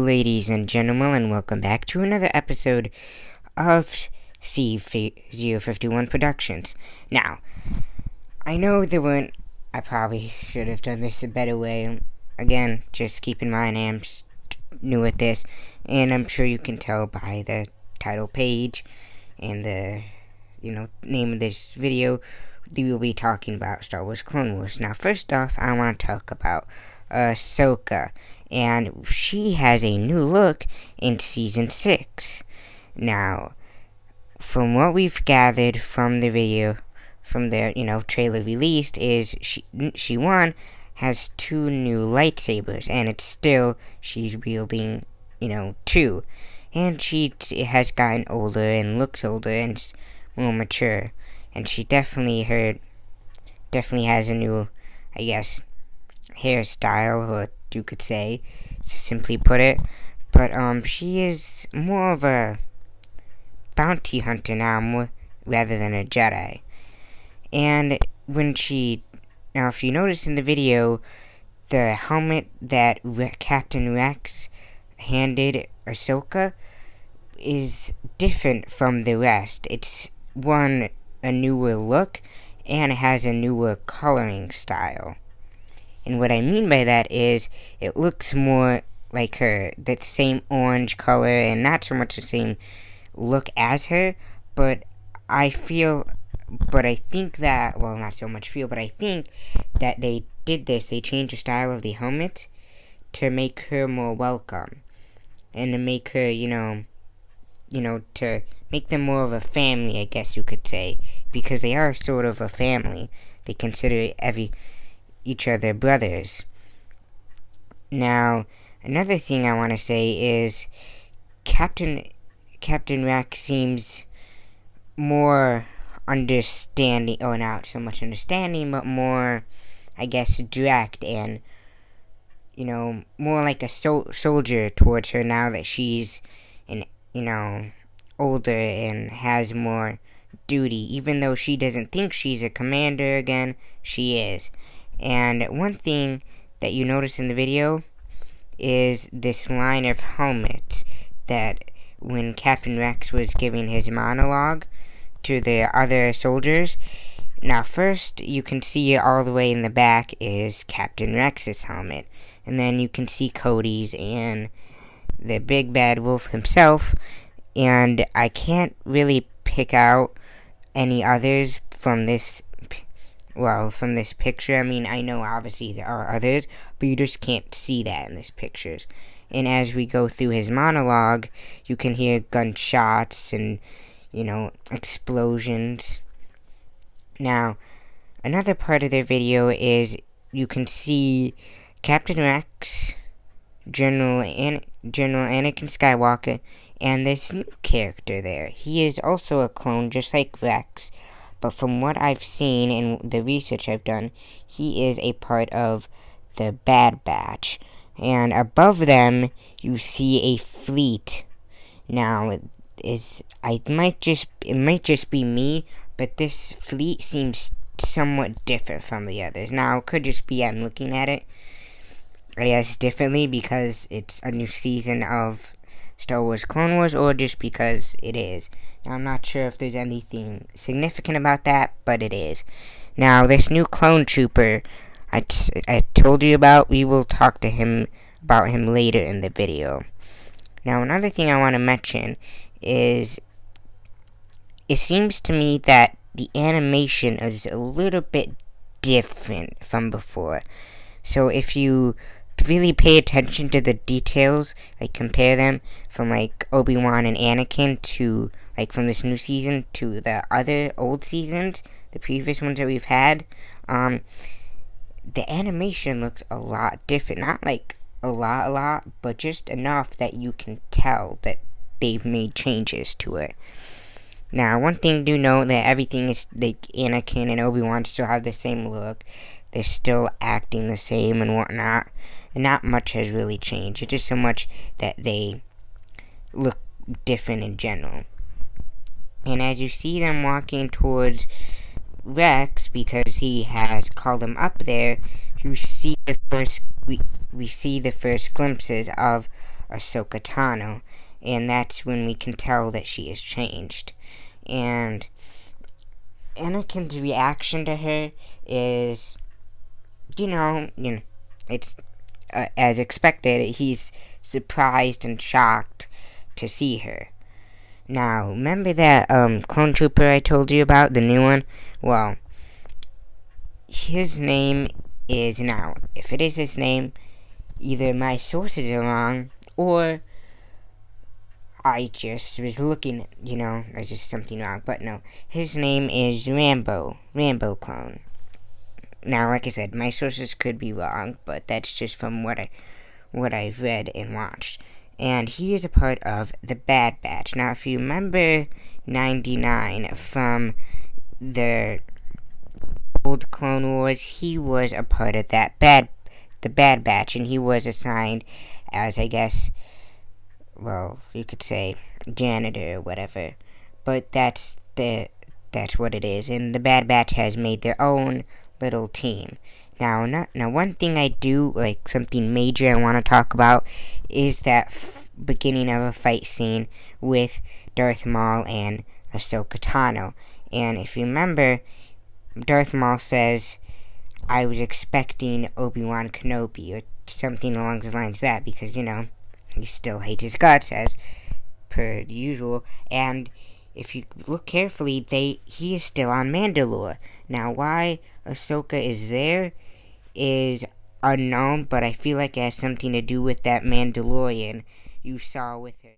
ladies and gentlemen, and welcome back to another episode of C-051 Productions. Now, I know I probably should have done this a better way. Again, just keep in mind I am new at this, and I'm sure you can tell by the title page and the, name of this video, we will be talking about Star Wars Clone Wars. Now, first off, I want to talk about Ahsoka, and she has a new look in Season 6. Now, from what we've gathered from the video, from the, trailer released, is she has two new lightsabers, and she's wielding, two. And she has gotten older and looks older and more mature. And she definitely has a new, hairstyle, or you could say, to simply put it. But she is more of a bounty hunter now, rather than a Jedi. And now if you notice in the video, the helmet that Captain Rex handed Ahsoka is different from the rest. It's a newer look, and it has a newer coloring style. And what I mean by that is, it looks more like her, that same orange color, and not so much the same look as her, but I think that they did this, they changed the style of the helmet to make her more welcome, and to make her, to make them more of a family, I guess you could say, because they are sort of a family. They consider each other brothers. Now, another thing I want to say is Captain Rex seems more understanding, or not so much understanding, but more, direct, and, more like a soldier towards her now that she's older and has more duty. Even though she doesn't think she's a commander again, she is. And one thing that you notice in the video is this line of helmets that when Captain Rex was giving his monologue to the other soldiers. Now, first, you can see all the way in the back is Captain Rex's helmet. And then you can see Cody's and the big bad wolf himself. And I can't really pick out any others from this picture. I mean, I know obviously there are others, but you just can't see that in this pictures. And as we go through his monologue, you can hear gunshots and, explosions. Now, another part of their video is you can see Captain Rex, General Anakin Skywalker, and this new character there. He is also a clone, just like Rex, but from what I've seen and the research I've done, he is a part of the Bad Batch. And above them, you see a fleet. Now, it might just be me, but this fleet seems somewhat different from the others. Now, it could just be I'm looking at it, differently because it's a new season of Star Wars Clone Wars, or just because it is. Now, I'm not sure if there's anything significant about that, but it is. Now, this new clone trooper I told you about, we will talk to him about him later in the video. Now, another thing I want to mention is it seems to me that the animation is a little bit different from before. So if you really pay attention to the details, compare them from Obi-Wan and Anakin to from this new season to the other old seasons, the previous ones that we've had, the animation looks a lot different. Not a lot, but just enough that you can tell that they've made changes to it. Now, one thing do know that everything is Anakin and Obi-Wan still have the same look. They're still acting the same and whatnot, and not much has really changed. It's just so much that they look different in general. And as you see them walking towards Rex, because he has called them up there, you see the first we see the first glimpses of Ahsoka Tano, and that's when we can tell that she has changed. And Anakin's reaction to her is, it's as expected. He's surprised and shocked to see her. Now, remember that clone trooper I told you about, the new one? Well, his name is, now, if it is his name, either my sources are wrong, or I just was looking, there's just something wrong. But no, his name is Rambo clone. Now, like I said, my sources could be wrong, but that's just from what I've read and watched. And he is a part of the Bad Batch. Now, if you remember 99 from the old Clone Wars, he was a part of the Bad Batch, and he was assigned as, I guess, well, you could say janitor or whatever. But that's what it is. And the Bad Batch has made their own little team. Now, one thing I do, like something major I want to talk about, is that beginning of a fight scene with Darth Maul and Ahsoka Tano. And if you remember, Darth Maul says, I was expecting Obi-Wan Kenobi, or something along the lines of that, because, he still hates his guts, as per usual. And if you look carefully, he is still on Mandalore. Now, why Ahsoka is there is unknown, but I feel like it has something to do with that Mandalorian you saw with her.